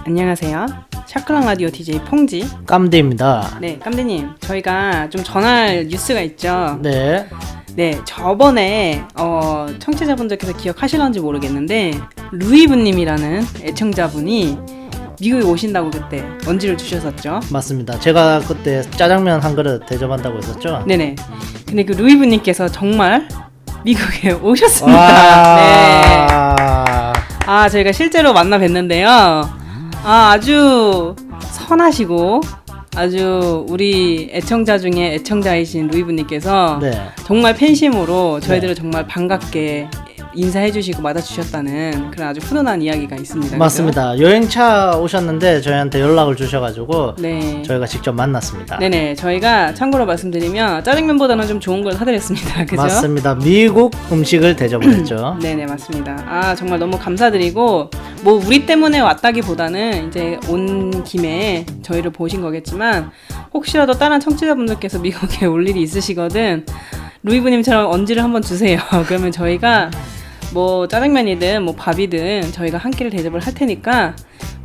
안녕하세요. 샤클랑 라디오 DJ 퐁지. 깜대입니다. 네, 깜대님. 저희가 좀 전할 뉴스가 있죠. 네. 네, 저번에 청취자분들께서 기억하실런지 모르겠는데 루이브님이라는 애청자분이 미국에 오신다고 그때 언지를 주셨었죠. 맞습니다. 제가 그때 짜장면 한 그릇 대접한다고 했었죠. 네네. 근데 그 루이브님께서 정말 미국에 오셨습니다. 네. 아, 저희가 실제로 만나 뵀는데요. 아주 선하시고 아주 우리 애청자 중에 애청자이신 루이브님께서 네. 정말 팬심으로 저희들을 정말 반갑게 인사해주시고 맞아주셨다는 그런 아주 훈훈한 이야기가 있습니다. 맞습니다. 그죠? 여행차 오셨는데 저희한테 연락을 주셔가지고 네. 저희가 직접 만났습니다. 네네. 저희가 참고로 말씀드리면 짜장면보다는 좀 좋은 걸 사드렸습니다. 그죠? 맞습니다. 미국 음식을 대접을 했죠. 네네, 맞습니다. 아, 정말 너무 감사드리고 뭐 우리 때문에 왔다기보다는 이제 온 김에 저희를 보신 거겠지만 혹시라도 다른 청취자분들께서 미국에 올 일이 있으시거든 루이브님처럼 언지를 한번 주세요. 그러면 저희가 뭐 짜장면이든 뭐 밥이든 저희가 한 끼를 대접을 할 테니까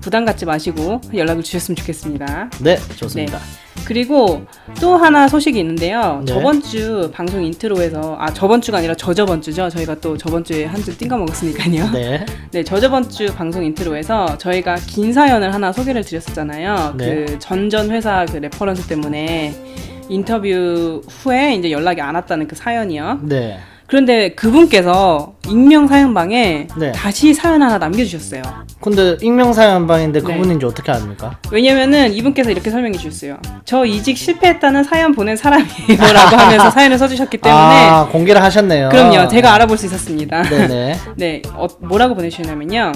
부담 갖지 마시고 연락을 주셨으면 좋겠습니다. 네, 좋습니다. 네. 그리고 또 하나 소식이 있는데요. 네. 저번 주 방송 인트로에서 저번 주가 아니라 저저번 주죠. 저희가 또 저번 주에 한 주 띵가 먹었으니까요. 네. 네, 저저번 주 방송 인트로에서 저희가 긴 사연을 하나 소개를 드렸었잖아요. 네. 그 전전 회사 그 레퍼런스 때문에 인터뷰 후에 이제 연락이 안 왔다는 그 사연이요. 네. 그런데 그분께서 익명 사연방에 네. 다시 사연 하나 남겨주셨어요. 근데 익명사연방인데 네. 그분인지 어떻게 압니까? 왜냐면은 이분께서 이렇게 설명해 주셨어요. 저 이직 실패했다는 사연 보낸 사람이에요 라고 하면서 사연을 써주셨기 때문에 공개를 하셨네요. 그럼요. 제가 알아볼 수 있었습니다. 네네. 네, 뭐라고 보내주셨냐면요.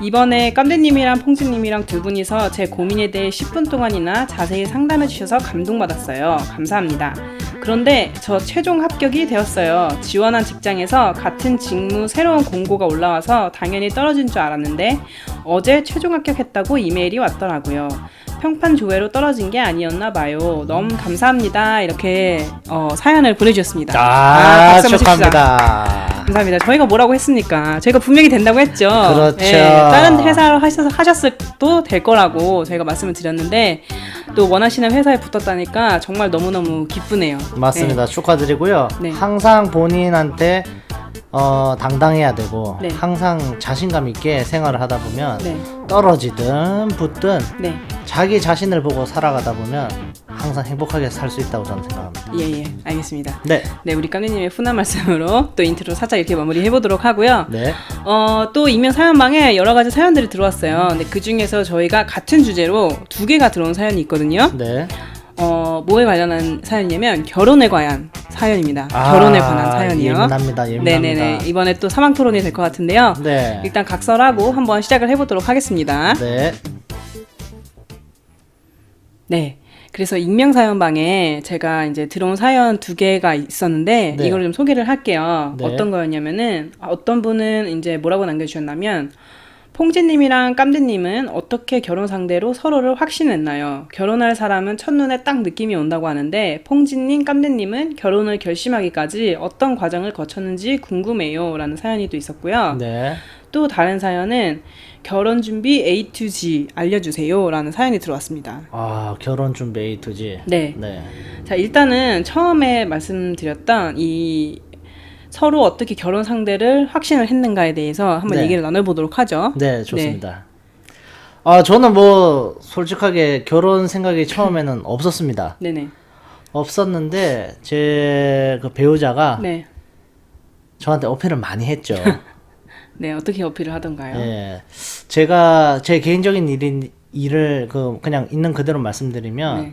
이번에 깜대님이랑 퐁지님이랑 두 분이서 제 고민에 대해 10분 동안이나 자세히 상담해 주셔서 감동받았어요. 감사합니다. 그런데 저 최종 합격이 되었어요. 지원한 직장에서 같은 직무 새로운 공고가 올라와서 당연히 떨어진 줄 알았는데 어제 최종 합격했다고 이메일이 왔더라고요. 평판 조회로 떨어진 게 아니었나 봐요. 너무 감사합니다. 이렇게 사연을 보내주셨습니다. 박수 한번 칩시다. 축하합니다. 감사합니다. 저희가 뭐라고 했습니까? 저희가 분명히 된다고 했죠. 그렇죠. 네, 다른 회사로 하셨어도 될 거라고 저희가 말씀을 드렸는데 또 원하시는 회사에 붙었다니까 정말 너무너무 기쁘네요. 맞습니다. 네. 축하드리고요. 네. 항상 본인한테 당당해야 되고 네. 항상 자신감 있게 생활을 하다 보면 네. 떨어지든 붙든 네. 자기 자신을 보고 살아가다 보면 항상 행복하게 살 수 있다고 저는 생각합니다. 예, 알겠습니다. 네. 네, 우리 깜님의 훈한 말씀으로 또 인트로 살짝 이렇게 마무리 해보도록 하고요. 네. 또 익명 사연방에 여러 가지 사연들이 들어왔어요. 근데 그 중에서 저희가 같은 주제로 두 개가 들어온 사연이 있거든요. 네. 뭐에 관련한 사연이냐면 결혼에 관한 사연입니다. 결혼에 관한 사연이요. 예민합니다. 네네네. 이번에 또 사망 토론이 될 것 같은데요. 네. 일단 각설하고 한번 시작을 해보도록 하겠습니다. 네. 네. 그래서 익명 사연방에 제가 이제 들어온 사연 두 개가 있었는데 네. 이걸 좀 소개를 할게요. 네. 어떤 거였냐면은 어떤 분은 이제 뭐라고 남겨주셨냐면 퐁지님이랑 깜드님은 어떻게 결혼 상대로 서로를 확신했나요? 결혼할 사람은 첫눈에 딱 느낌이 온다고 하는데 퐁지님, 깜드님은 결혼을 결심하기까지 어떤 과정을 거쳤는지 궁금해요 라는 사연이 또 있었고요. 네. 또 다른 사연은 결혼 준비 A to G 알려주세요 라는 사연이 들어왔습니다. 결혼 준비 A to G. 네. 네. 자, 일단은 처음에 말씀드렸던 이 서로 어떻게 결혼 상대를 확신을 했는가에 대해서 한번 네. 얘기를 나눠보도록 하죠. 네, 좋습니다. 저는 뭐 솔직하게 결혼 생각이 처음에는 없었습니다. 네네. 없었는데 제 그 배우자가 네. 저한테 어필을 많이 했죠. 네, 어떻게 어필을 하던가요? 예. 제가 제 개인적인 일을 그냥 있는 그대로 말씀드리면 네.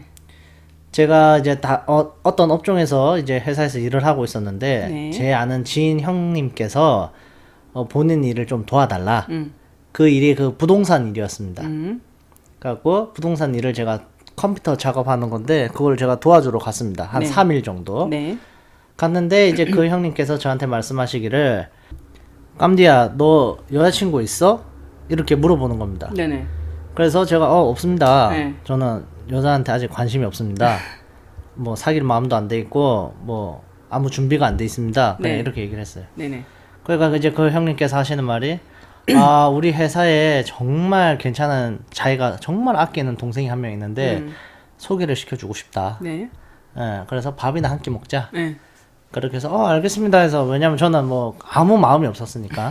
제가 이제 어떤 업종에서 이제 회사에서 일을 하고 있었는데 네. 제 아는 지인 형님께서 본인 일을 좀 도와달라. 음. 그 일이 그 부동산 일이었습니다. 음. 그래갖고 부동산 일을 제가 컴퓨터 작업하는 건데 그걸 제가 도와주러 갔습니다. 한 네. 3일 정도. 네. 갔는데 이제 그 형님께서 저한테 말씀하시기를 깜디야 너 여자친구 있어? 이렇게 물어보는 겁니다. 네네. 그래서 제가 없습니다. 네. 저는 여자한테 아직 관심이 없습니다. 뭐 사귈 마음도 안 돼 있고 뭐 아무 준비가 안 돼 있습니다. 그냥 네. 이렇게 얘기를 했어요. 네네. 그러니까 이제 그 형님께서 하시는 말이 아 우리 회사에 정말 괜찮은 자기가 정말 아끼는 동생이 한 명 있는데 소개를 시켜주고 싶다. 네. 예, 그래서 밥이나 한 끼 먹자. 네. 그렇게 해서 알겠습니다 해서 왜냐면 저는 뭐 아무 마음이 없었으니까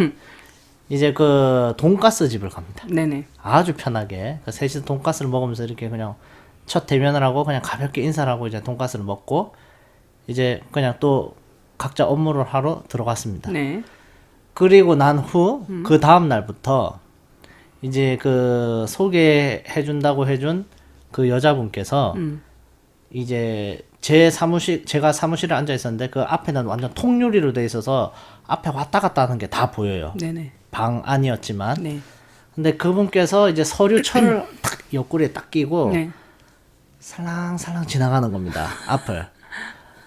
이제 그 돈가스 집을 갑니다. 네네. 아주 편하게 그 셋이서 돈가스를 먹으면서 이렇게 그냥 첫 대면을 하고 그냥 가볍게 인사를 하고 이제 돈가스를 먹고 이제 그냥 또 각자 업무를 하러 들어갔습니다. 네. 그리고 난 후 그 다음 날부터 이제 그 소개해 준다고 해준 그 여자분께서 이제 제 사무실 제가 사무실에 앉아 있었는데 그 앞에는 완전 통유리로 돼 있어서 앞에 왔다 갔다 하는 게 다 보여요. 네네. 방 안이었지만. 네. 근데 그분께서 이제 서류철을 탁 옆구리에 딱 끼고 네. 살랑살랑 지나가는 겁니다. 앞을.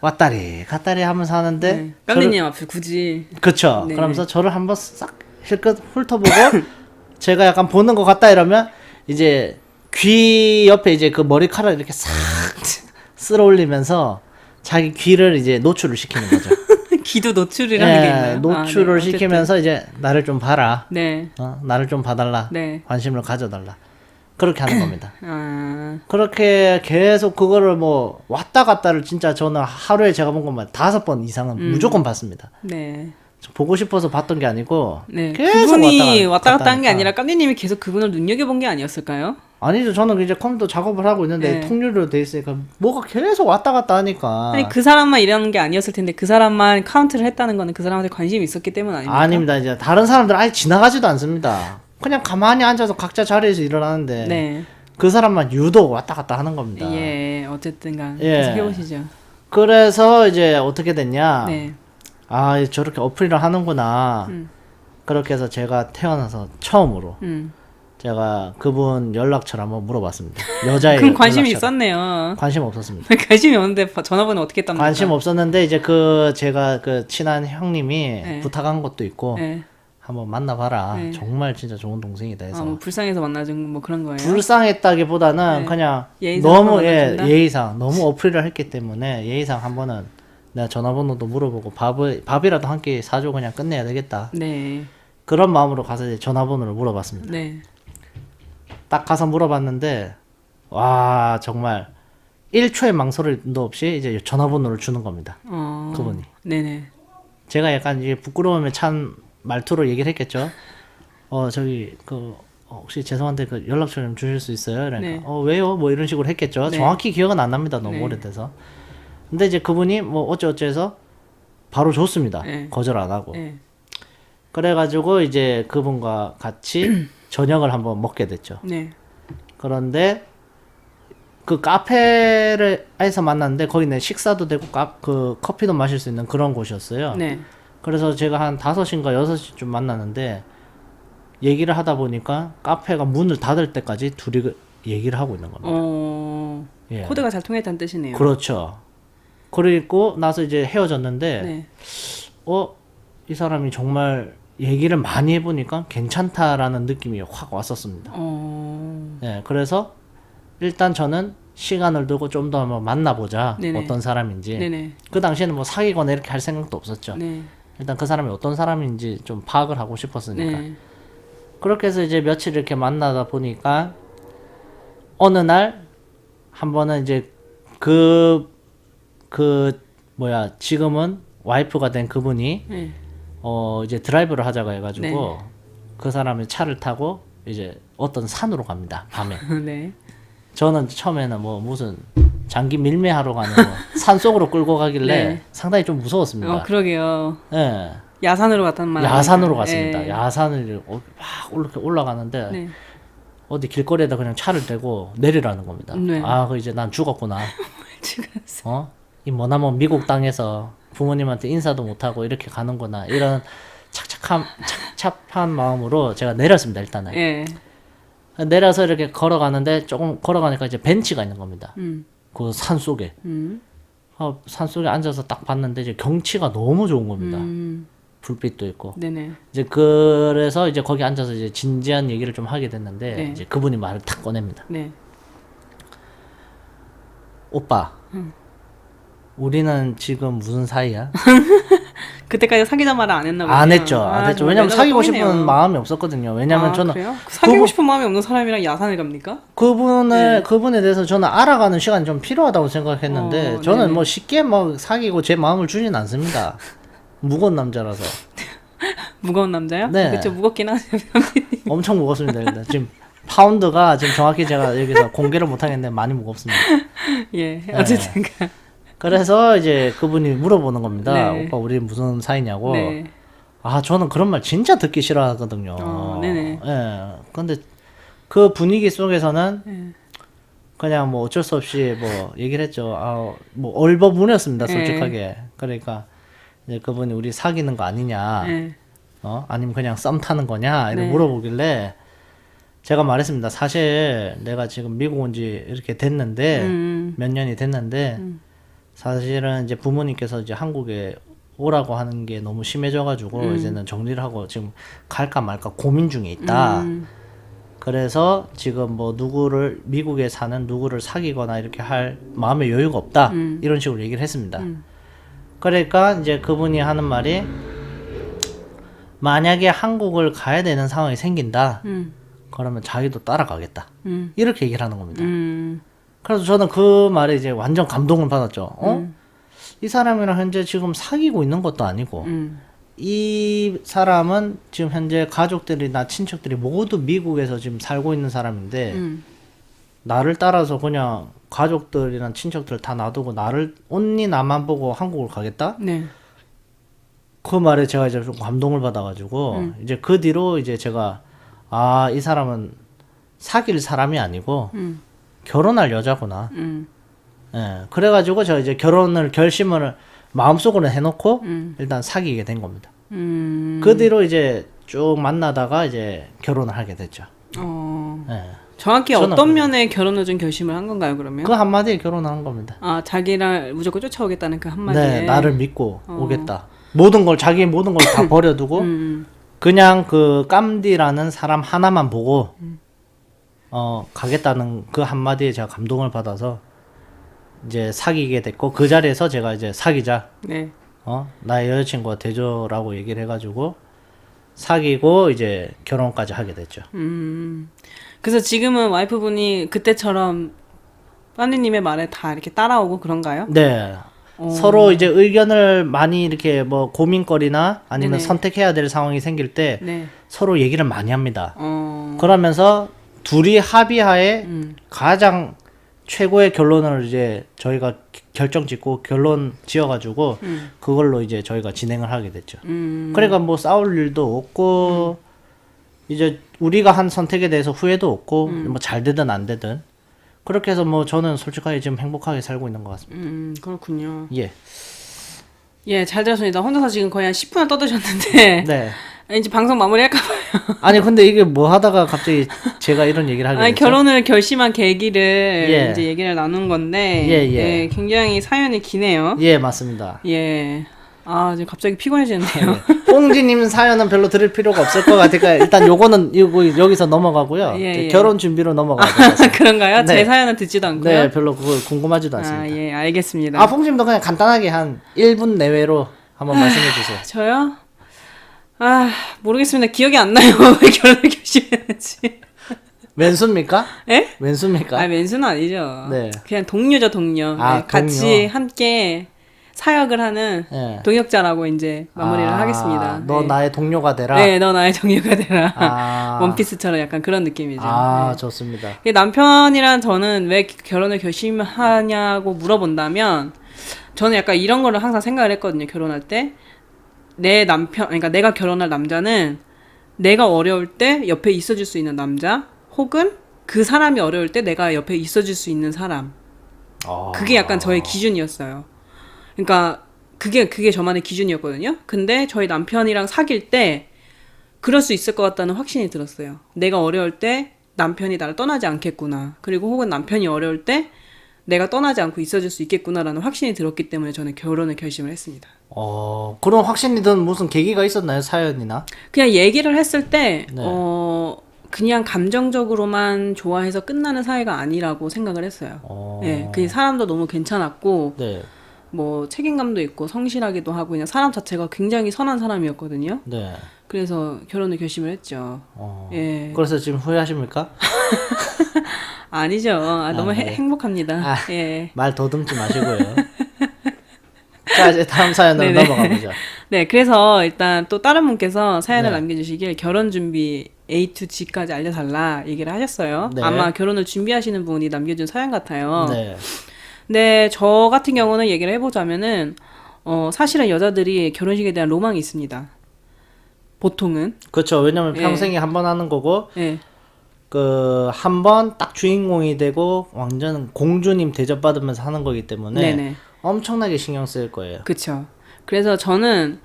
왔다리 갔다리 하면서 하는데 네. 깜리님 앞을 굳이. 그쵸. 네. 그러면서 저를 한번 싹 실컷 훑어보고 제가 약간 보는 것 같다 이러면 이제 귀 옆에 이제 그 머리카락 이렇게 싹 쓸어 올리면서 자기 귀를 이제 노출을 시키는 거죠. 기도 노출이라는 게 예, 있나요? 노출을 아, 네. 시키면서 이제 나를 좀 봐라. 네. 나를 좀 봐달라. 네. 관심을 가져달라. 그렇게 하는 겁니다. 아. 그렇게 계속 그거를 뭐 왔다 갔다를 진짜 저는 하루에 제가 본 것만 5번 이상은 무조건 봤습니다. 네. 보고 싶어서 봤던 게 아니고 네. 계속 그분이 왔다 갔다 한 게 하니까. 아니라 깜리님이 계속 그분을 눈여겨본 게 아니었을까요? 아니죠. 저는 이제 컴퓨터 작업을 하고 있는데 네. 통유리로 돼 있으니까 뭐가 계속 왔다 갔다 하니까. 아니 그 사람만 이러는 게 아니었을 텐데 그 사람만 카운트를 했다는 거는 그 사람한테 관심이 있었기 때문 아닙니까? 아닙니다. 이제 다른 사람들 아예 지나가지도 않습니다. 그냥 가만히 앉아서 각자 자리에서 일어나는데 네. 그 사람만 유독 왔다 갔다 하는 겁니다. 예. 어쨌든간 예. 계속 해보시죠. 그래서 이제 어떻게 됐냐. 네. 아 저렇게 어플을 하는구나. 그렇게 해서 제가 태어나서 처음으로 제가 그분 연락처를 한번 물어봤습니다. 여자의 그럼 관심이 연락처를. 있었네요. 관심 없었습니다. 관심이 없는데 전화번호 어떻게 땄습니까? 관심 없었는데 이제 그 제가 그 친한 형님이 네. 부탁한 것도 있고 네. 한번 만나봐라. 네. 정말 진짜 좋은 동생이다 해서. 아, 뭐 불쌍해서 만나준 뭐 그런 거예요? 불쌍했다기보다는 네. 그냥 예의상 너무 한번 만나준다? 예의상 너무 어플을 했기 때문에 예의상 한번은 내가 전화번호도 물어보고 밥이라도 한 끼 사줘 그냥 끝내야 되겠다. 네. 그런 마음으로 가서 이제 전화번호를 물어봤습니다. 네. 딱 가서 물어봤는데 와 정말 1초의 망설임도 없이 이제 전화번호를 주는 겁니다. 그분이. 네네. 제가 약간 이게 부끄러움에 찬 말투로 얘기를 했겠죠. 저기 그 혹시 죄송한데 그 연락처 좀 주실 수 있어요? 그러니까 네. 왜요? 뭐 이런 식으로 했겠죠. 네. 정확히 기억은 안 납니다. 너무 네. 오래돼서. 근데 이제 그분이 뭐 어째어째해서 바로 줬습니다. 네. 거절 안 하고. 네. 그래가지고 이제 그분과 같이 저녁을 한번 먹게 됐죠. 네. 그런데 그 카페에서 만났는데 거기는 식사도 되고 그 커피도 마실 수 있는 그런 곳이었어요. 네. 그래서 제가 한 5시인가 6시쯤 만났는데 얘기를 하다 보니까 카페가 문을 닫을 때까지 둘이 얘기를 하고 있는 겁니다. 예. 코드가 잘 통했다는 뜻이네요. 그렇죠. 그리고 나서 이제 헤어졌는데 네. 이 사람이 정말 얘기를 많이 해보니까 괜찮다라는 느낌이 확 왔었습니다. 예, 그래서 일단 저는 시간을 두고 좀 더 한번 만나보자. 네네. 어떤 사람인지. 네네. 그 당시에는 뭐 사귀거나 이렇게 할 생각도 없었죠. 네. 일단 그 사람이 어떤 사람인지 좀 파악을 하고 싶었으니까. 네. 그렇게 해서 이제 며칠 이렇게 만나다 보니까 어느 날 한 번은 이제 지금은 와이프가 된 그분이 네. 이제 드라이브를 하자고 해가지고 네. 그 사람이 차를 타고 이제 어떤 산으로 갑니다. 밤에. 네. 저는 처음에는 뭐 무슨 장기 밀매하러 가는 산 속으로 끌고 가길래 네. 상당히 좀 무서웠습니다. 그러게요. 예. 야산으로 갔단 말이에요. 야산으로 갔습니다. 네. 야산을 막 이렇게 올라가는데 네. 어디 길거리에다 그냥 차를 대고 내리라는 겁니다. 네. 그 이제 난 죽었구나. 죽었어. 이 머나먼 미국 땅에서 부모님한테 인사도 못하고 이렇게 가는구나. 이런 착잡한 마음으로 제가 내렸습니다. 일단은. 예. 내려서 이렇게 걸어가는데 조금 걸어가니까 이제 벤치가 있는 겁니다. 그 산 속에. 산 속에 앉아서 딱 봤는데 이제 경치가 너무 좋은 겁니다. 불빛도 있고. 네네. 이제 그래서 이제 거기 앉아서 이제 진지한 얘기를 좀 하게 됐는데 네. 이제 그분이 말을 탁 꺼냅니다. 네. 오빠, 우리는 지금 무슨 사이야? 그때까지 사귀자 말을 안 했나 보네요. 안 했죠. 안 했죠. 정말 왜냐면 매너가 사귀고 똥이네요. 싶은 마음이 없었거든요. 왜냐면 저는 그래요? 사귀고 그분- 싶은 마음이 없는 사람이랑 야산을 갑니까? 그분에 대해서 저는 알아가는 시간이 좀 필요하다고 생각했는데 저는 네네. 뭐 쉽게 막 사귀고 제 마음을 주진 않습니다. 무거운 남자라서 무거운 남자요? 네. 그쵸, 무겁긴 하죠. 엄청 무겁습니다. 일단 지금 파운드가 지금 정확히 제가 여기서 공개를 못 하겠는데 많이 무겁습니다. 예, 어쨌든. 그래서 이제 그분이 물어보는 겁니다. 네. 오빠 우리 무슨 사이냐고. 네. 아 저는 그런 말 진짜 듣기 싫어하거든요. 네네. 예. 근데 그 분위기 속에서는 네. 그냥 뭐 어쩔 수 없이 뭐 얘기를 했죠. 뭐 얼버무렸습니다, 솔직하게. 그러니까 이제 그분이 우리 사귀는 거 아니냐, 네. 아니면 그냥 썸 타는 거냐 이렇게 네. 물어보길래 제가 말했습니다. 사실 내가 지금 미국 온 지 이렇게 됐는데 몇 년이 됐는데 사실은 이제 부모님께서 이제 한국에 오라고 하는 게 너무 심해져가지고 이제는 정리를 하고 지금 갈까 말까 고민 중에 있다. 그래서 지금 뭐 누구를 미국에 사는 누구를 사귀거나 이렇게 할 마음의 여유가 없다. 이런 식으로 얘기를 했습니다. 그러니까 이제 그분이 하는 말이 만약에 한국을 가야 되는 상황이 생긴다. 그러면 자기도 따라가겠다. 이렇게 얘기를 하는 겁니다. 그래서 저는 그 말에 이제 완전 감동을 받았죠. 이 사람이랑 현재 지금 사귀고 있는 것도 아니고 이 사람은 지금 현재 가족들이나 친척들이 모두 미국에서 지금 살고 있는 사람인데 나를 따라서 그냥 가족들이나 친척들 다 놔두고 나를 온니 나만 보고 한국을 가겠다? 네. 그 말에 제가 이제 좀 감동을 받아가지고 이제 그 뒤로 이제 제가 이 사람은 사귈 사람이 아니고 결혼할 여자구나. 예, 그래가지고 제가 이제 결혼을 결심을 마음속으로 해놓고 일단 사귀게 된 겁니다. 그 뒤로 이제 쭉 만나다가 이제 결혼을 하게 됐죠. 예. 정확히 저는 어떤 그래요. 면에 결혼을 좀 결심을 한 건가요, 그러면? 그 한마디에 결혼한 겁니다. 자기를 무조건 쫓아오겠다는 그 한마디에. 네, 나를 믿고 오겠다. 모든 걸 자기의 모든 걸 다 버려두고 그냥 그 깜디라는 사람 하나만 보고 가겠다는 그 한마디에 제가 감동을 받아서 이제 사귀게 됐고 그 자리에서 제가 이제 사귀자. 네. 나의 여자친구가 되죠라고 얘기를 해가지고 사귀고 이제 결혼까지 하게 됐죠. 그래서 지금은 와이프분이 그때처럼 빠니님의 말에 다 이렇게 따라오고 그런가요? 네. 서로 이제 의견을 많이 이렇게 뭐 고민거리나 아니면 네네. 선택해야 될 상황이 생길 때 네. 서로 얘기를 많이 합니다. 어. 그러면서 둘이 합의하에 가장 최고의 결론을 이제 저희가 결정 짓고 결론 지어가지고 그걸로 이제 저희가 진행을 하게 됐죠. 그러니까 뭐 싸울 일도 없고 이제 우리가 한 선택에 대해서 후회도 없고 뭐 잘 되든 안 되든 그렇게 해서 뭐 저는 솔직하게 지금 행복하게 살고 있는 것 같습니다. 그렇군요. 예. 예, 잘 들었습니다. 혼자서 지금 거의 한 10분을 떠드셨는데. 네. 이제 방송 마무리할까봐요. 아니 근데 이게 뭐 하다가 갑자기 제가 이런 얘기를 하게 아니, 됐죠? 결혼을 결심한 계기를 예. 이제 얘기를 나눈 건데. 예. 굉장히 사연이 기네요. 예, 맞습니다. 예. 지금 갑자기 피곤해지는데요. 뽕지님 사연은 별로 들을 필요가 없을 것 같으니까 일단 요거는 여기서 넘어가고요. 예, 이제 예. 결혼 준비로 넘어가야 될 것 같습니다. 그런가요? 네. 제 사연은 듣지도 않고요. 네, 별로 그거 궁금하지도 않습니다. 예, 알겠습니다. 뽕지님도 그냥 간단하게 한 1분 내외로 한번 말씀해 주세요. 저요? 모르겠습니다. 기억이 안 나요. 왜 결혼을 결심했는지. 왼수입니까? 예? 왼수입니까? 왼수는 아니죠. 네. 그냥 동료죠, 동료. 아, 네, 같이 동료. 함께 사역을 하는 예. 동역자라고 이제 마무리를 하겠습니다. 너 네. 나의 동료가 되라. 네, 너 나의 동료가 되라. 아. 원피스처럼 약간 그런 느낌이죠. 네. 좋습니다. 남편이랑 저는 왜 결혼을 결심하냐고 물어본다면 저는 약간 이런 거를 항상 생각을 했거든요. 결혼할 때 내 남편, 그러니까 내가 결혼할 남자는 내가 어려울 때 옆에 있어줄 수 있는 남자, 혹은 그 사람이 어려울 때 내가 옆에 있어줄 수 있는 사람. 그게 약간 저의 기준이었어요. 그러니까 그게 저만의 기준이었거든요. 근데 저희 남편이랑 사귈 때 그럴 수 있을 것 같다는 확신이 들었어요. 내가 어려울 때 남편이 나를 떠나지 않겠구나. 그리고 혹은 남편이 어려울 때 내가 떠나지 않고 있어줄 수 있겠구나라는 확신이 들었기 때문에 저는 결혼을 결심을 했습니다. 그런 확신이 든 무슨 계기가 있었나요? 사연이나? 그냥 얘기를 했을 때 네. 그냥 감정적으로만 좋아해서 끝나는 사이가 아니라고 생각을 했어요. 네, 그 사람도 너무 괜찮았고 네. 뭐 책임감도 있고 성실하기도 하고 그냥 사람 자체가 굉장히 선한 사람이었거든요. 네. 그래서 결혼을 결심을 했죠. 예. 그래서 지금 후회하십니까? 아니죠. 너무 네. 행복합니다. 예. 말 더듬지 마시고요. 자, 이제 다음 사연으로 네네. 넘어가 보죠. 네, 그래서 일단 또 다른 분께서 사연을 네. 남겨주시길 결혼 준비 A to G까지 알려달라 얘기를 하셨어요. 네. 아마 결혼을 준비하시는 분이 남겨준 사연 같아요. 네. 근데 저 같은 경우는 얘기를 해보자면은 사실은 여자들이 결혼식에 대한 로망이 있습니다. 보통은. 그렇죠. 왜냐면 예. 평생에 한 번 하는 거고, 예. 그 한 번 딱 주인공이 되고 완전 공주님 대접받으면서 하는 거기 때문에 네네. 엄청나게 신경 쓸 거예요. 그쵸. 그래서 저는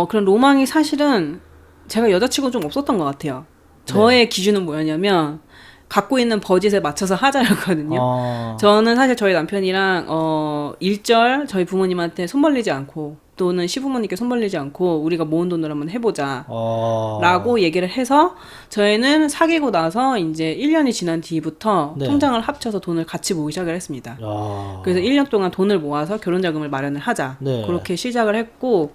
그런 로망이 사실은 제가 여자치고는 좀 없었던 것 같아요. 저의 기준은 뭐였냐면 갖고 있는 버짓에 맞춰서 하자였거든요. 저는 사실 저희 남편이랑 일절 저희 부모님한테 손 벌리지 않고 또는 시부모님께 손 벌리지 않고 우리가 모은 돈으로 한번 해보자 라고 얘기를 해서 저희는 사귀고 나서 이제 1년이 지난 뒤부터 네. 통장을 합쳐서 돈을 같이 모으기 시작을 했습니다. 야. 그래서 1년 동안 돈을 모아서 결혼 자금을 마련을 하자. 네. 그렇게 시작을 했고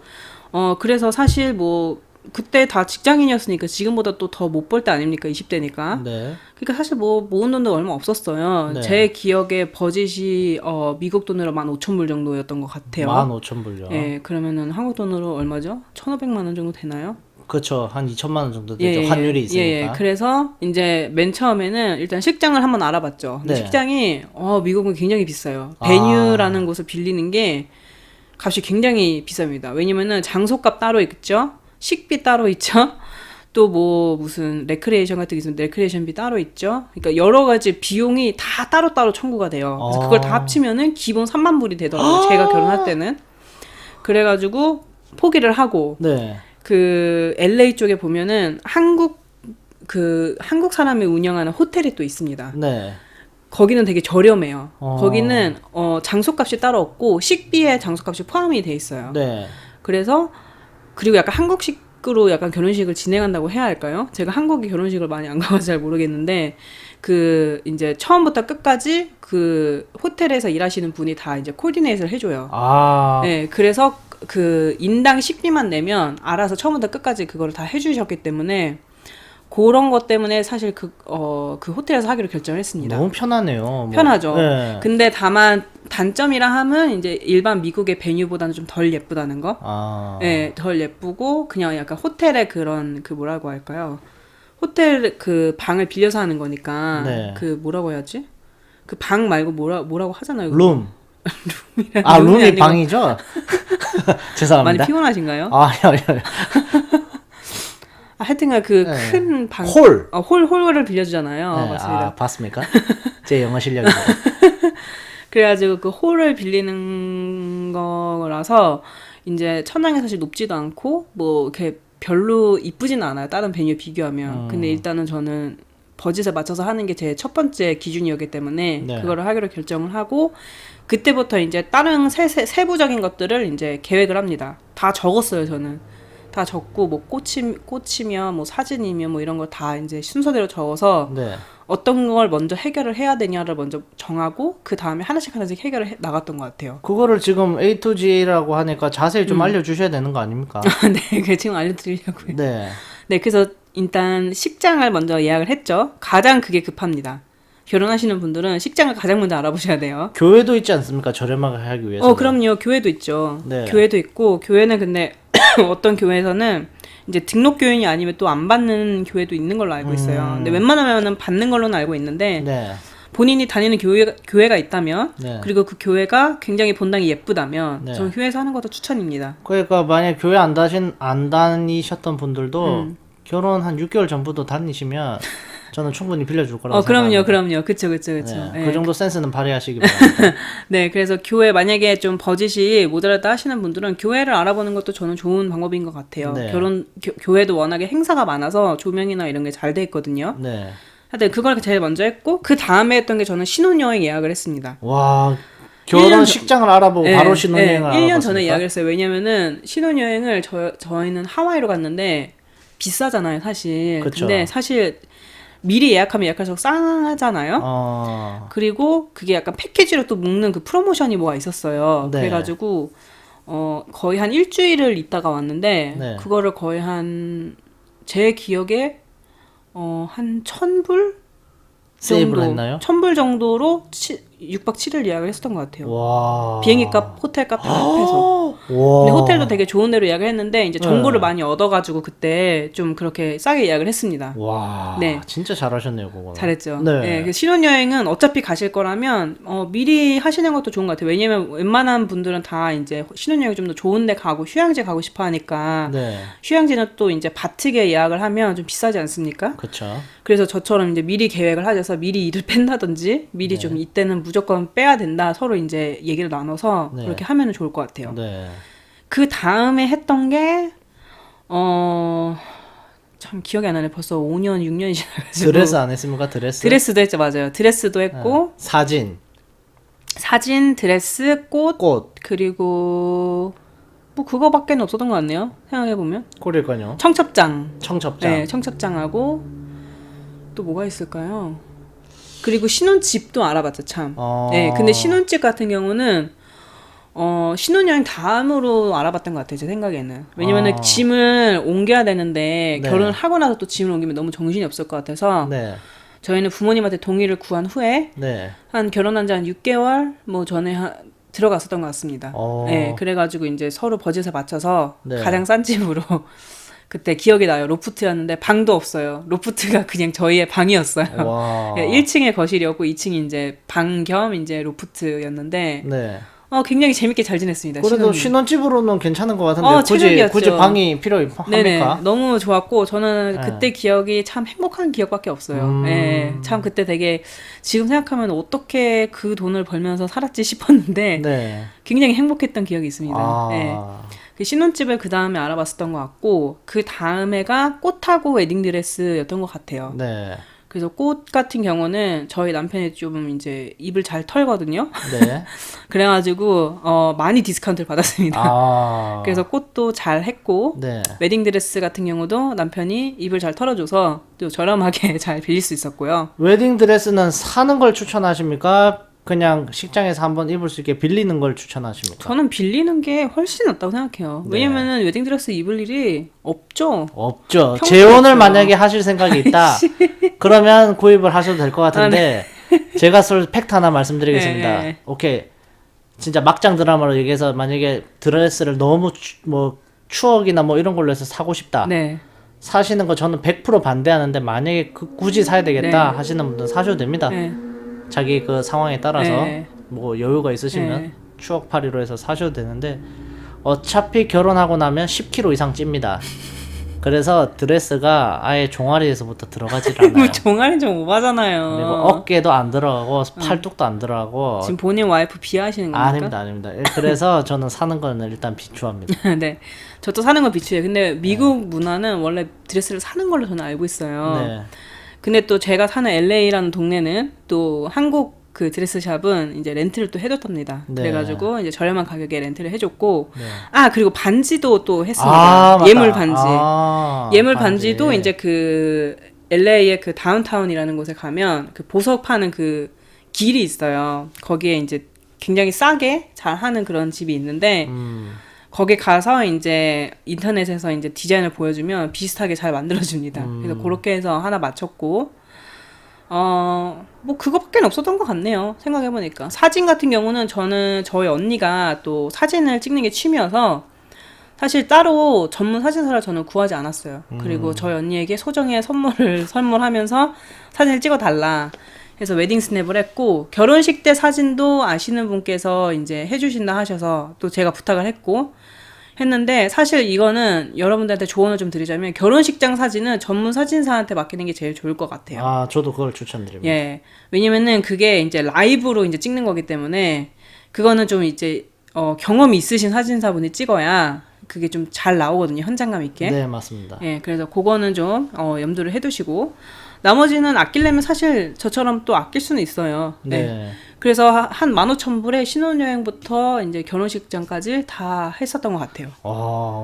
그래서 사실 뭐 그때 다 직장인이었으니까 지금보다 또 더 못 벌 때 아닙니까? 20대니까. 네. 그러니까 사실 뭐 모은 돈도 얼마 없었어요. 네. 제 기억에 버짓이 미국 돈으로 15,000불 정도였던 것 같아요. 15,000불요. 예, 그러면은 한국 돈으로 얼마죠? 1,500만 원 정도 되나요? 그렇죠. 한 2천만 원 정도 되죠. 환율이 있으니까. 예. 그래서 이제 맨 처음에는 일단 식장을 한번 알아봤죠. 근데 네. 식장이 미국은 굉장히 비싸요. 베뉴라는 곳을 빌리는 게 값이 굉장히 비쌉니다. 왜냐면은 장소값 따로 있죠. 식비 따로 있죠. 또 뭐 무슨 레크레이션 같은 게 있으면 레크레이션비 따로 있죠. 그러니까 여러 가지 비용이 다 따로따로 청구가 돼요. 그래서 그걸 다 합치면은 기본 3만 불이 되더라고요. 제가 결혼할 때는. 그래가지고 포기를 하고 네. 그 LA 쪽에 보면은 한국 사람이 운영하는 호텔이 또 있습니다. 네. 거기는 되게 저렴해요. 거기는 장소값이 따로 없고 식비에 장소값이 포함이 돼 있어요. 네. 그래서 그리고 약간 한국식으로 약간 결혼식을 진행한다고 해야 할까요? 제가 한국의 결혼식을 많이 안 가봐서 잘 모르겠는데 그 이제 처음부터 끝까지 그 호텔에서 일하시는 분이 다 이제 코디네이트를 해줘요. 네, 그래서 그 인당 식비만 내면 알아서 처음부터 끝까지 그거를 다 해주셨기 때문에 그런 것 때문에 사실 그 호텔에서 하기로 결정을 했습니다. 너무 편하네요. 편하죠. 네. 근데 다만 단점이라 하면 이제 일반 미국의 베뉴보다는 좀 덜 예쁘다는 거. 네, 덜 예쁘고 그냥 약간 호텔의 그런 그 뭐라고 할까요? 호텔 그 방을 빌려서 하는 거니까 네. 그 뭐라고 해야지? 그 방 말고 뭐라고 하잖아요. 룸. 룸이 룸이 아니고. 방이죠? 죄송합니다. 많이 피곤하신가요? 아니요. 하여튼간 그 네. 큰 방. 홀. 홀을 빌려주잖아요. 네. 맞습니다. 봤습니까? 제 영어 실력입니다. 그래가지고 그 홀을 빌리는 거라서 이제 천장이 사실 높지도 않고 뭐 이렇게 별로 이쁘지는 않아요. 다른 베뉴에 비교하면. 근데 일단은 저는 버짓에 맞춰서 하는 게 제 첫 번째 기준이었기 때문에 네. 그거를 하기로 결정을 하고 그때부터 이제 다른 세부적인 것들을 이제 계획을 합니다. 다 적었어요, 저는. 다 적고 뭐 꽃이면 뭐 사진이면 뭐 이런 걸 다 이제 순서대로 적어서 네. 어떤 걸 먼저 해결을 해야 되냐를 먼저 정하고 그 다음에 하나씩 해결을 해 나갔던 것 같아요. 그거를 지금 A to G라고 하니까 자세히 좀 알려주셔야 되는 거 아닙니까? 네, 그 지금 알려드리려고요. 네. 네, 그래서 일단 식장을 먼저 예약을 했죠. 가장 그게 급합니다. 결혼하시는 분들은 식장을 가장 먼저 알아보셔야 돼요. 교회도 있지 않습니까? 저렴하게 하기 위해서. 그럼요. 교회도 있죠. 네. 교회도 있고 교회는 근데 어떤 교회에서는 이제 등록 교인이 아니면 또 안 받는 교회도 있는 걸로 알고 있어요. 근데 웬만하면은 받는 걸로는 알고 있는데 네. 본인이 다니는 교회가 있다면 네. 그리고 그 교회가 굉장히 본당이 예쁘다면 네. 저는 교회에서 하는 것도 추천입니다. 그러니까 만약 교회 안 다니셨던 분들도 결혼 한 6개월 전부터 다니시면 저는 충분히 빌려줄 거라고 생각합니다. 그럼요. 그쵸. 네. 네. 그 정도 센스는 발휘하시기 바랍니다. 네, 그래서 교회 만약에 좀 버짓이 모자랐다 하시는 분들은 교회를 알아보는 것도 저는 좋은 방법인 것 같아요. 네. 교회도 워낙에 행사가 많아서 조명이나 이런 게 잘 돼 있거든요. 네. 하여튼 그걸 제일 먼저 했고 그 다음에 했던 게 저는 신혼여행 예약을 했습니다. 와, 결혼 식장을 알아보고 바로 신혼여행을 알아봤습니까? 1년 전에 예약을 했어요. 왜냐면은 신혼여행을 저희는 하와이로 갔는데 비싸잖아요, 사실. 그쵸. 근데 사실 미리 예약하면 예약할수록 싸잖아요. 그리고 그게 약간 패키지로 또 묶는 그 프로모션이 뭐가 있었어요. 네. 그래가지고 거의 한 일주일을 있다가 왔는데 네. 그거를 거의 제 기억에 한 1,000불 세이브를 했나요? 1,000불 정도로 6박 7일 예약을 했었던 것 같아요. 와. 비행기값, 호텔값 다 합해서. 와. 근데 호텔도 되게 좋은 데로 예약을 했는데 이제 정보를 많이 얻어가지고 그때 좀 그렇게 싸게 예약을 했습니다. 와. 네. 진짜 잘하셨네요, 그거. 잘했죠. 네. 네, 그 신혼여행은 어차피 가실 거라면 미리 하시는 것도 좋은 것 같아요. 왜냐면 웬만한 분들은 다 이제 신혼여행 좀 더 좋은 데 가고 휴양지 가고 싶어 하니까 네. 휴양지는 또 이제 바트게 예약을 하면 좀 비싸지 않습니까? 그렇죠. 그래서 저처럼 이제 미리 계획을 하셔서 미리 일을 뺀다든지 미리 좀 이때는 무조건 빼야 된다 서로 이제 얘기를 나눠서 네. 그렇게 하면 좋을 것 같아요. 네. 그 다음에 했던 게 참 기억이 안 나네. 벌써 5년, 6년이 지나가지고. 드레스 안 했습니까? 드레스? 드레스도 했죠, 맞아요. 드레스도 했고 사진, 드레스, 꽃, 꽃, 그리고 뭐 그거밖에 없었던 것 같네요. 생각해 보면 그러니까요. 청첩장. 청첩장. 네, 청첩장하고 또 뭐가 있을까요? 그리고 신혼집도 알아봤죠, 참. 네, 근데 신혼집 같은 경우는 신혼여행 다음으로 알아봤던 것 같아요, 제 생각에는. 왜냐면은 짐을 옮겨야 되는데 네. 결혼을 하고 나서 또 짐을 옮기면 너무 정신이 없을 것 같아서 네. 저희는 부모님한테 동의를 구한 후에 네. 한 결혼한 지 한 6개월 뭐 전에 들어갔었던 것 같습니다. 네, 그래가지고 이제 서로 버젯에 맞춰서 네. 가장 싼 집으로 그때 기억이 나요. 로프트였는데 방도 없어요. 로프트가 그냥 저희의 방이었어요. 와. 1층에 거실이었고 2층이 이제 방 겸 이제 로프트였는데 네. 굉장히 재밌게 잘 지냈습니다. 그래도 신혼은. 신혼집으로는 괜찮은 것 같은데 체력이었죠. 굳이 방이 필요합니까? 네네, 너무 좋았고 저는 네. 그때 기억이 참 행복한 기억밖에 없어요. 네, 참 그때 되게 지금 생각하면 어떻게 그 돈을 벌면서 살았지 싶었는데 네. 굉장히 행복했던 기억이 있습니다. 아. 네. 그 신혼집을 그 다음에 알아봤었던 것 같고 그 다음에가 꽃하고 웨딩드레스였던 것 같아요. 네. 그래서 꽃 같은 경우는 저희 남편이 좀 이제 입을 잘 털거든요. 네. 그래가지고 많이 디스카운트를 받았습니다. 아. 그래서 꽃도 잘 했고 네. 웨딩드레스 같은 경우도 남편이 입을 잘 털어줘서 또 저렴하게 잘 빌릴 수 있었고요. 웨딩 드레스는 사는 걸 추천하십니까? 그냥 식장에서 한번 입을 수 있게 빌리는 걸 추천하십니까? 저는 빌리는 게 훨씬 낫다고 생각해요. 네. 왜냐면은 웨딩드레스 입을 일이 없죠. 없죠. 평소에 재혼을 없죠. 만약에 하실 생각이 있다. 그러면 구입을 하셔도 될 것 같은데 제가 쏠 팩트 하나 말씀드리겠습니다. 네. 오케이. 진짜 막장 드라마로 얘기해서 만약에 드레스를 너무 추억이나 뭐 이런 걸로 해서 사고 싶다. 네. 사시는 거 저는 100% 반대하는데 만약에 굳이 사야 되겠다 네. 하시는 분들은 사셔도 됩니다. 네. 자기 그 상황에 따라서 네. 뭐 여유가 있으시면 네. 추억팔이로 해서 사셔도 되는데 어차피 결혼하고 나면 10kg 이상 찝니다. 그래서 드레스가 아예 종아리에서부터 들어가질 않아요. 뭐 종아리 좀 오바잖아요. 그리고 어깨도 안 들어가고 팔뚝도 안 들어가고 지금 본인 와이프 비하하시는 겁니까? 아닙니다. 그래서 저는 사는 거는 일단 비추합니다. 네. 저도 사는 건 비추예요. 근데 미국 문화는 원래 드레스를 사는 걸로 저는 알고 있어요. 네. 근데 또 제가 사는 LA라는 동네는 또 한국 그 드레스샵은 이제 렌트를 또 해줬답니다. 네. 그래가지고 이제 저렴한 가격에 렌트를 해줬고, 네. 그리고 반지도 또 했습니다. 맞다. 예물 반지. 예물 반지. 반지도 이제 그 LA의 그 다운타운이라는 곳에 가면 그 보석 파는 그 길이 있어요. 거기에 이제 굉장히 싸게 잘 하는 그런 집이 있는데, 거기 가서 이제 인터넷에서 이제 디자인을 보여주면 비슷하게 잘 만들어줍니다. 그래서 그렇게 해서 하나 맞췄고, 뭐 그거밖에 없었던 것 같네요. 생각해보니까. 사진 같은 경우는 저는 저희 언니가 또 사진을 찍는 게 취미여서 사실 따로 전문 사진사를 저는 구하지 않았어요. 그리고 저희 언니에게 소정의 선물을 선물하면서 사진을 찍어달라 해서 웨딩 스냅을 했고, 결혼식 때 사진도 아시는 분께서 이제 해주신다 하셔서 또 제가 부탁을 했는데, 사실 이거는 여러분들한테 조언을 좀 드리자면 결혼식장 사진은 전문 사진사한테 맡기는 게 제일 좋을 것 같아요. 저도 그걸 추천드립니다. 예. 왜냐면은 그게 이제 라이브로 이제 찍는 거기 때문에 그거는 좀 이제 경험이 있으신 사진사분이 찍어야 그게 좀 잘 나오거든요. 현장감 있게. 네, 맞습니다. 예. 그래서 그거는 좀 염두를 해두시고, 나머지는 아끼려면 사실 저처럼 또 아낄 수는 있어요. 네. 네. 그래서 한 15,000불에 신혼여행부터 이제 결혼식장까지 다 했었던 것 같아요.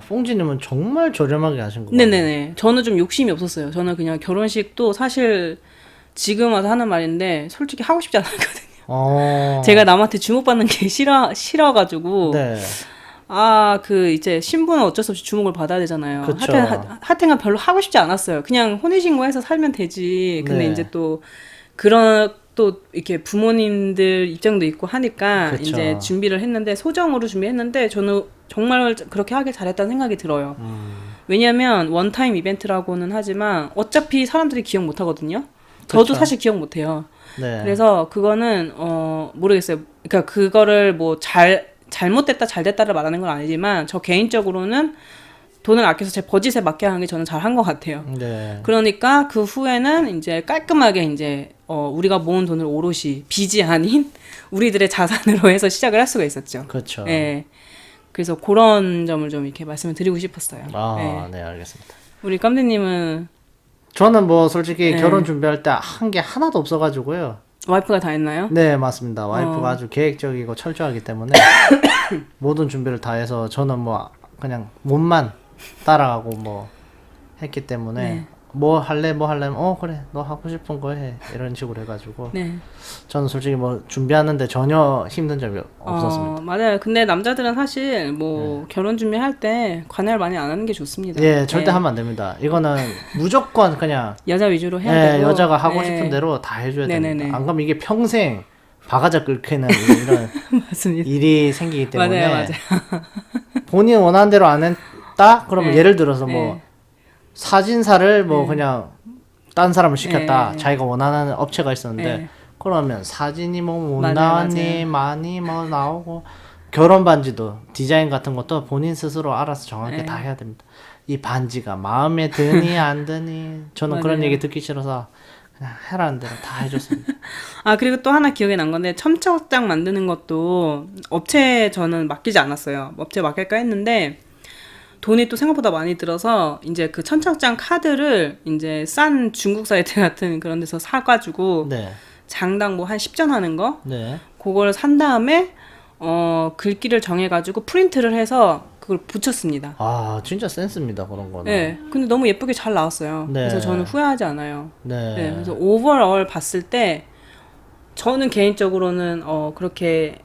뽕지님은 정말 저렴하게 하신 거예요. 네네네. 저는 좀 욕심이 없었어요. 저는 그냥 결혼식도 사실 지금 와서 하는 말인데 솔직히 하고 싶지 않았거든요. 제가 남한테 주목받는 게 싫어가지고. 네. 그 이제 신부는 어쩔 수 없이 주목을 받아야 되잖아요. 그쵸. 하여튼 별로 하고 싶지 않았어요. 그냥 혼인신고해서 살면 되지. 근데 네. 이제 또 그런 또 이렇게 부모님들 입장도 있고 하니까 그쵸. 이제 준비를 했는데 소정으로 준비했는데 저는 정말 그렇게 하길 잘했다는 생각이 들어요. 왜냐하면 원타임 이벤트라고는 하지만 어차피 사람들이 기억 못 하거든요. 저도 그쵸. 사실 기억 못 해요. 네. 그래서 그거는 모르겠어요. 그러니까 그거를 뭐 잘못됐다 잘됐다를 말하는 건 아니지만 저 개인적으로는 돈을 아껴서 제 버짓에 맞게 하는 게 저는 잘한 것 같아요. 네. 그러니까 그 후에는 이제 깔끔하게 이제 우리가 모은 돈을 오롯이 빚이 아닌 우리들의 자산으로 해서 시작을 할 수가 있었죠. 그렇죠. 네. 그래서 그런 점을 좀 이렇게 말씀을 드리고 싶었어요. 네, 알겠습니다. 우리 깜드님은 저는 뭐 솔직히 네. 결혼 준비할 때 한 게 하나도 없어가지고요. 와이프가 다 했나요? 네, 맞습니다. 와이프가 아주 계획적이고 철저하기 때문에 모든 준비를 다 해서 저는 뭐 그냥 몸만 따라가고 뭐 했기 때문에 네. 뭐 하려면 그래 너 하고 싶은 거 해 이런 식으로 해가지고 네. 저는 솔직히 뭐 준비하는데 전혀 힘든 점이 없었습니다. 맞아요. 근데 남자들은 사실 뭐 결혼 준비할 때 관여를 많이 안 하는 게 좋습니다. 예, 절대 하면 안 됩니다. 이거는 무조건 그냥 여자 위주로 해야 되고 여자가 하고 싶은 대로 다 해줘야 네네네. 됩니다. 안 그러면 이게 평생 바가지 긁히는 이런 맞습니다. 일이 생기기 때문에 맞아요. 본인 원하는 대로 안 했다? 그러면 네. 예를 들어서 뭐 네. 사진사를 뭐 그냥 딴 사람을 시켰다. 네. 자기가 원하는 업체가 있었는데 네. 그러면 사진이 뭐 못 맞아요, 나왔니 맞아요. 많이 뭐 나오고 결혼 반지도 디자인 같은 것도 본인 스스로 알아서 정확히 네. 다 해야 됩니다. 이 반지가 마음에 드니 안 드니 저는 그런 맞아요. 얘기 듣기 싫어서 그냥 해라는 대로 다 해줬습니다. 그리고 또 하나 기억에 난 건데 첨첩장 만드는 것도 업체에 저는 맡기지 않았어요. 업체에 맡길까 했는데 돈이 또 생각보다 많이 들어서 이제 그 첨첩장 카드를 이제 싼 중국 사이트 같은 그런 데서 사가지고 네. 장당 뭐 한 10전 하는 거 네. 그걸 산 다음에 글귀를 정해가지고 프린트를 해서 그걸 붙였습니다. 진짜 센스입니다 그런 거는. 네, 근데 너무 예쁘게 잘 나왔어요. 네. 그래서 저는 후회하지 않아요. 네. 네, 그래서 오버all 봤을 때 저는 개인적으로는 그렇게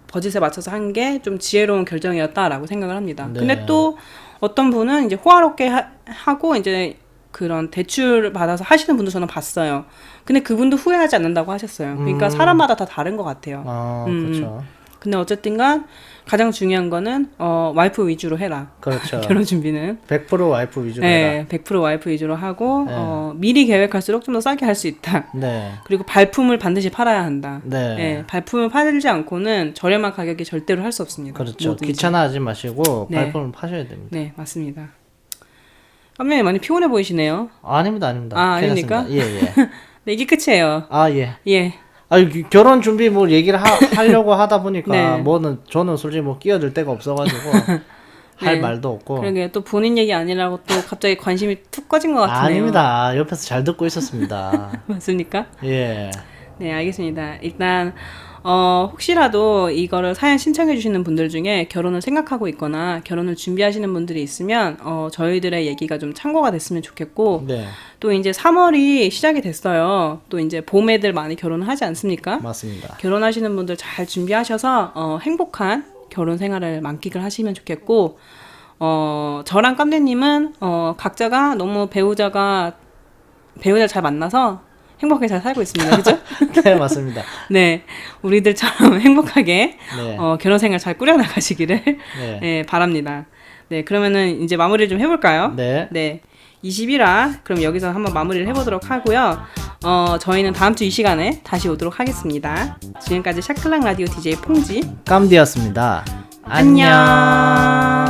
버짓에 맞춰서 한 게 좀 지혜로운 결정이었다라고 생각을 합니다. 네. 근데 또 어떤 분은 이제 호화롭게 하고 이제 그런 대출 받아서 하시는 분도 저는 봤어요. 근데 그분도 후회하지 않는다고 하셨어요. 그러니까 사람마다 다 다른 것 같아요. 그렇죠. 근데 어쨌든간 가장 중요한 거는 와이프 위주로 해라. 그렇죠. 결혼 준비는 100% 와이프 위주로 해라. 네, 100% 와이프 위주로 하고 네. 미리 계획할수록 좀 더 싸게 할 수 있다. 네. 그리고 발품을 반드시 팔아야 한다. 네. 네, 발품을 팔지 않고는 저렴한 가격에 절대로 할 수 없습니다. 그렇죠. 뭐든지. 귀찮아하지 마시고 네. 발품을 파셔야 됩니다. 네, 맞습니다. 깜짝이 많이 피곤해 보이시네요. 아닙니다. 아닙니까? 괜찮습니다. 예, 예. 네, 이게 끝이에요. 예. 예. 결혼 준비 뭐 얘기를 하려고 하다 보니까 네. 저는 솔직히 뭐 끼어들 데가 없어가지고 할 말도 없고. 그러게 또 본인 얘기 아니라고 또 갑자기 관심이 툭 꺼진 것 같네요. 아닙니다. 옆에서 잘 듣고 있었습니다. 맞습니까? 예. 네, 알겠습니다. 일단 혹시라도 이거를 사연 신청해 주시는 분들 중에 결혼을 생각하고 있거나 결혼을 준비하시는 분들이 있으면 저희들의 얘기가 좀 참고가 됐으면 좋겠고 네. 또 이제 3월이 시작이 됐어요. 또 이제 봄에들 많이 결혼을 하지 않습니까? 맞습니다. 결혼하시는 분들 잘 준비하셔서 행복한 결혼 생활을 만끽을 하시면 좋겠고 저랑 깜대님은 각자가 너무 배우자를 잘 만나서 행복하게 잘 살고 있습니다. 그죠? 네, 맞습니다. 네, 우리들처럼 행복하게 네. 결혼 생활 잘 꾸려나가시기를 네. 네, 바랍니다. 네, 그러면은 이제 마무리를 좀 해볼까요? 네. 네, 21화 그럼 여기서 한번 마무리를 해보도록 하고요. 저희는 다음 주 이 시간에 다시 오도록 하겠습니다. 지금까지 샤클락 라디오 DJ 퐁지 깜디였습니다. 안녕.